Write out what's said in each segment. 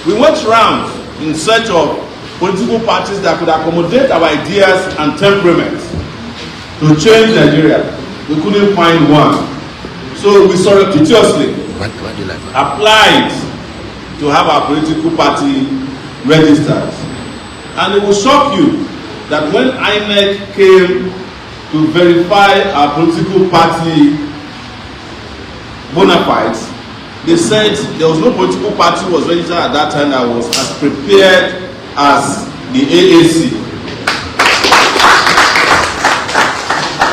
We went round in search of political parties that could accommodate our ideas and temperament to change Nigeria. We couldn't find one. So we surreptitiously applied to have our political party registered. And it will shock you that when INEC came to verify our political party bona fides, they said there was no political party was registered at that time that was as prepared as the AAC.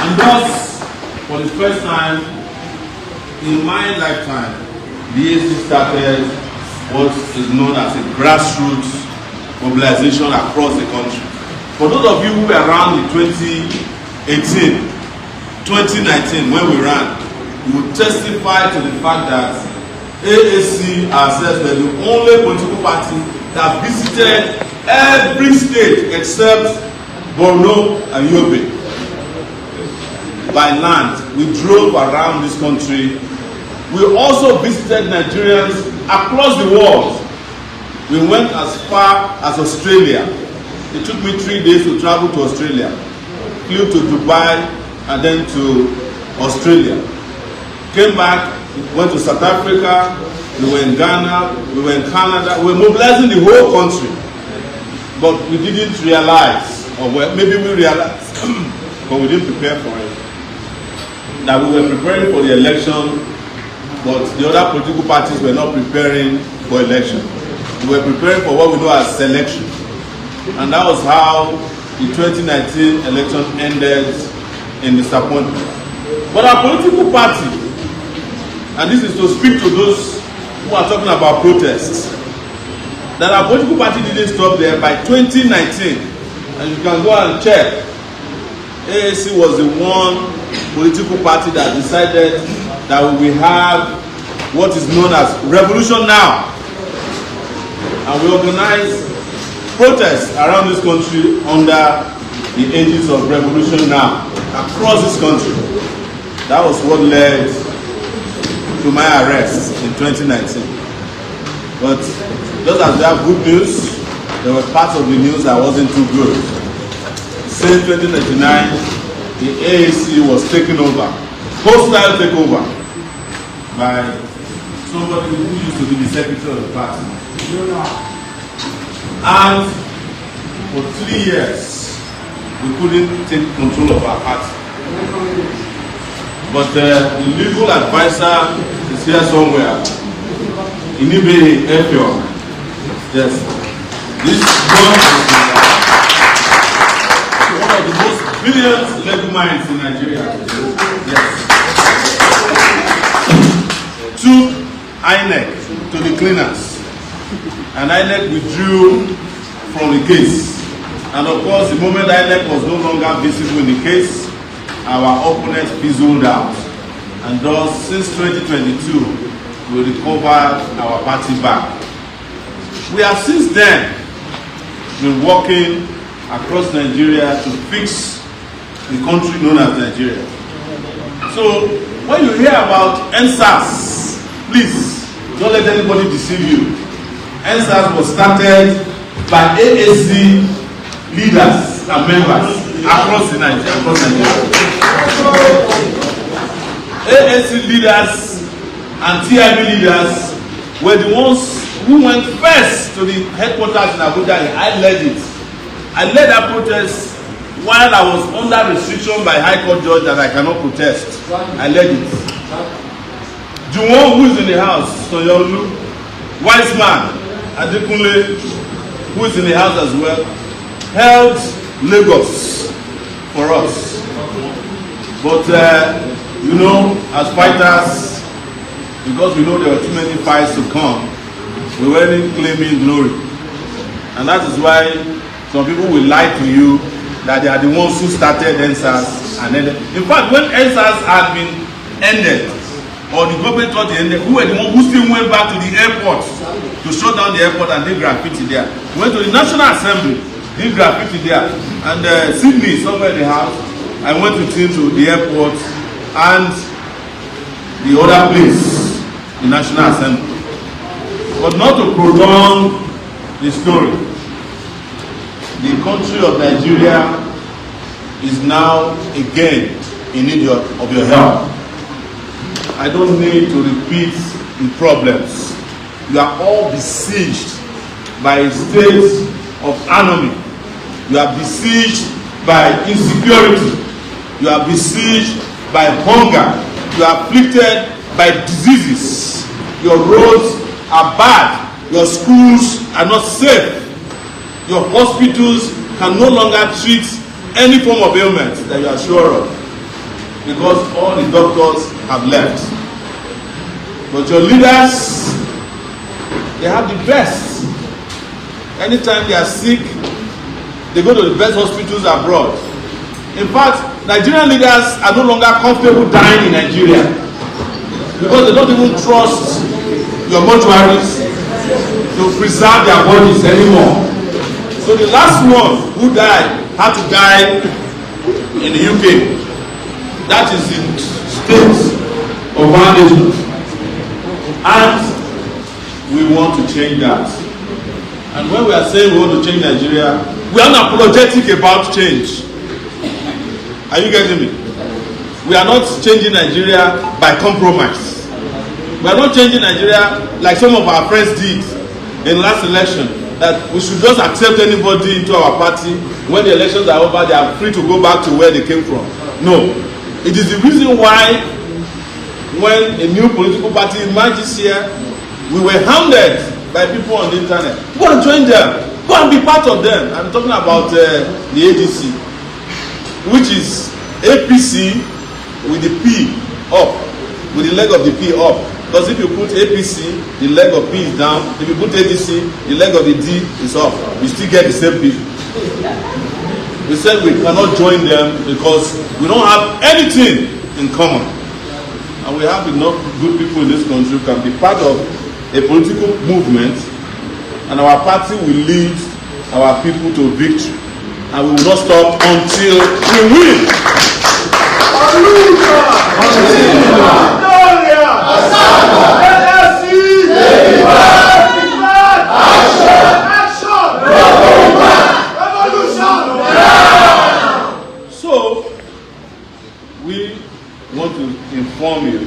And thus, for the first time in my lifetime, the AAC started what is known as a grassroots mobilization across the country. For those of you who were around in 2018, 2019, when we ran, you will testify to the fact that AAC ourselves were the only political party that visited every state except Borno and Yobe. By land, we drove around this country. We also visited Nigerians across the world. We went as far as Australia. It took me 3 days to travel to Australia. Flew to Dubai and then to Australia. Came back, went to South Africa, we were in Ghana, we were in Canada. We were mobilizing the whole country. But we didn't realize, or maybe we realized, but we didn't prepare for it, that we were preparing for the election, but the other political parties were not preparing for election. We were preparing for what we know as selection. And that was how the 2019 election ended in disappointment. But our political party, and this is to speak to those who are talking about protests, that our political party didn't stop there. By 2019, and you can go and check, AAC was the one political party that decided that we will have what is known as Revolution Now. And we organized protests around this country under the aegis of Revolution Now, across this country. That was what led to my arrest in 2019. But just as we have good news, there were parts of the news that wasn't too good. Since 2019, the AAC was taken over, hostile takeover, by somebody who used to be the secretary of the party. And for 3 years, we couldn't take control of our party. But the legal advisor is here somewhere. Inibe Efio. Yes. This one is one of the most brilliant legal minds in Nigeria. Yes. Took INEC to the cleaners. And INEC withdrew from the case. And of course, the moment INEC was no longer visible in the case, our opponents fizzled out. And thus, since 2022, we recovered our party back. We have since then been working across Nigeria to fix the country known as Nigeria. So, when you hear about NSAS, please don't let anybody deceive you. NSAS was started by AAC leaders and members across Nigeria. AAC leaders and TIB leaders were the ones who went first to the headquarters in Abuja. I led it. I led that protest while I was under restriction by High Court judge that I cannot protest. I led it. Juwon, who is in the house, Soyolu, wise man, Adekunle, who is in the house as well, held Lagos for us. But you know, as fighters, because we know there were too many fights to come, we weren't claiming glory. And that is why some people will lie to you that they are the ones who started NSAS and ended. In fact, when NSAS had been ended, or the government thought they ended, who were the ones who still went back to the airport to shut down the airport and did graffiti there? We went to the National Assembly, did graffiti there. And Sydney, somewhere in the house, I went with him to the airport and the other place, the National Assembly. But not to prolong the story, the country of Nigeria is now again in need of your help. I don't need to repeat the problems. You are all besieged by a state of anarchy. You are besieged by insecurity. You are besieged by hunger. You are afflicted by diseases. Your roads are bad. Your schools are not safe. Your hospitals can no longer treat any form of ailment that you are sure of, because all the doctors have left. But your leaders, they have the best. Anytime they are sick, they go to the best hospitals abroad. In fact, Nigerian leaders are no longer comfortable dying in Nigeria because they don't even trust your mortuaries to preserve their bodies anymore. So the last one who died had to die in the UK. That is the state of our nation. And we want to change that. And when we are saying we want to change Nigeria, we are not unapologetic about change. Are you getting me? We are not changing Nigeria by compromise. We are not changing Nigeria like some of our friends did in the last election, that we should just accept anybody into our party. When the elections are over, they are free to go back to where they came from. No. It is the reason why when a new political party emerged this year, we were hounded by people on the internet. Go and join them. Go and be part of them. I'm talking about the ADC, which is APC with the P up, with the leg of the P up. Because if you put APC, the leg of P is down. If you put ADC, the leg of the D is up. You still get the same people. We said we cannot join them because we don't have anything in common. And we have enough good people in this country who can be part of a political movement, and our party will lead our people to victory. And we will not stop until we win. So, we want to inform you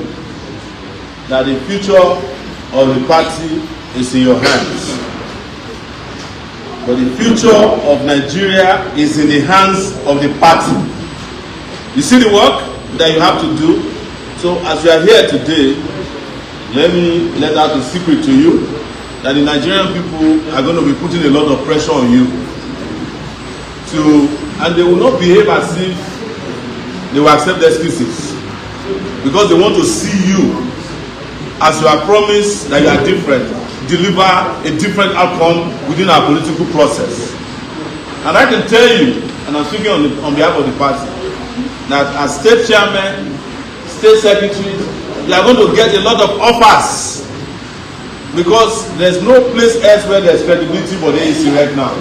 that the future of the party is in your hands. But the future of Nigeria is in the hands of the party. You see the work that you have to do? So as you are here today, let me let out a secret to you, that the Nigerian people are going to be putting a lot of pressure on you. And they will not behave as if they will accept excuses, because they want to see you, as you are promised that you are different, deliver a different outcome within our political process. And I can tell you, and I'm speaking on behalf of the party, that as state chairman, state secretary, you are going to get a lot of offers, because there's no place else where there's credibility for the ADC right now.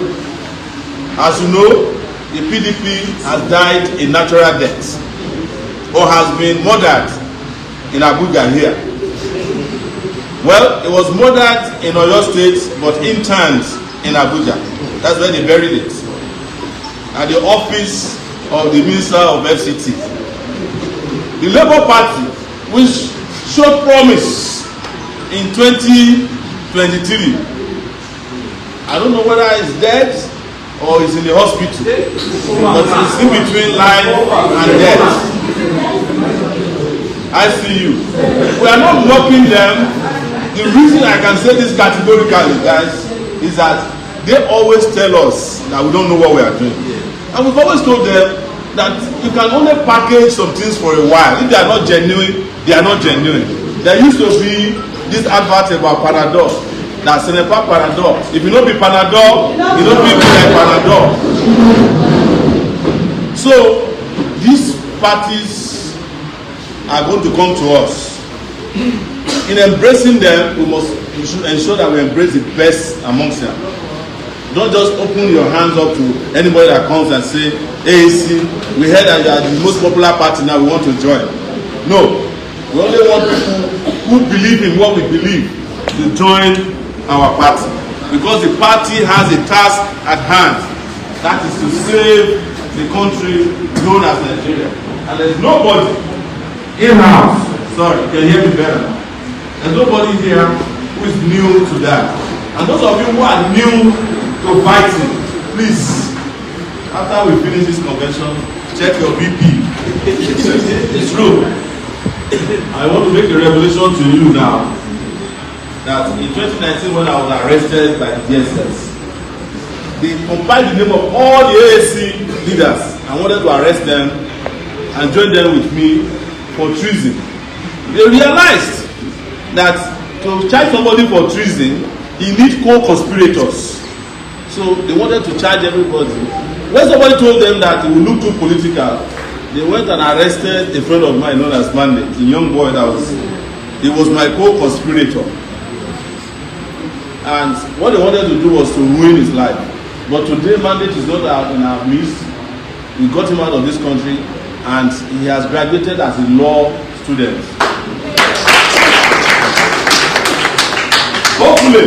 As you know, the PDP has died a natural death, or has been murdered in Abuja here. Well, it was murdered in Oyo State, but interned in Abuja. That's where they buried it, at the office of the Minister of FCT. The Labour Party, which showed promise in 2023, I don't know whether it's dead or it's in the hospital, but it's in between life and death. I see you. We are not mocking them. The reason I can say this categorically, guys, is that they always tell us that we don't know what we are doing. And we've always told them that you can only package some things for a while. If they are not genuine, they are not genuine. There used to be this advert about Panadol, that Senepa Panadol. If you don't be Panadol, you don't be like Panadol. So these parties are going to come to us. In embracing them, we should ensure that we embrace the best amongst them. Don't just open your hands up to anybody that comes and say, AAC, we heard that you are the most popular party now, we want to join. No, we only want people who believe in what we believe to join our party, because the party has a task at hand, that is to save the country known as Nigeria. And there's nobody in-house, sorry, you can hear me better now. There's nobody here who is new to that. And those of you who are new to fighting, please, after we finish this convention, check your BP. It's true. I want to make a revelation to you now that in 2019, when I was arrested by the DSS, they compiled the name of all the AAC leaders and wanted to arrest them and join them with me for treason. They realized that to charge somebody for treason, he needs co-conspirators. So they wanted to charge everybody. When somebody told them that it would look too political, they went and arrested a friend of mine known as Mandate, a young boy he was my co-conspirator. And what they wanted to do was to ruin his life. But today Mandate is not in our midst. We got him out of this country and he has graduated as a law student. Hopefully,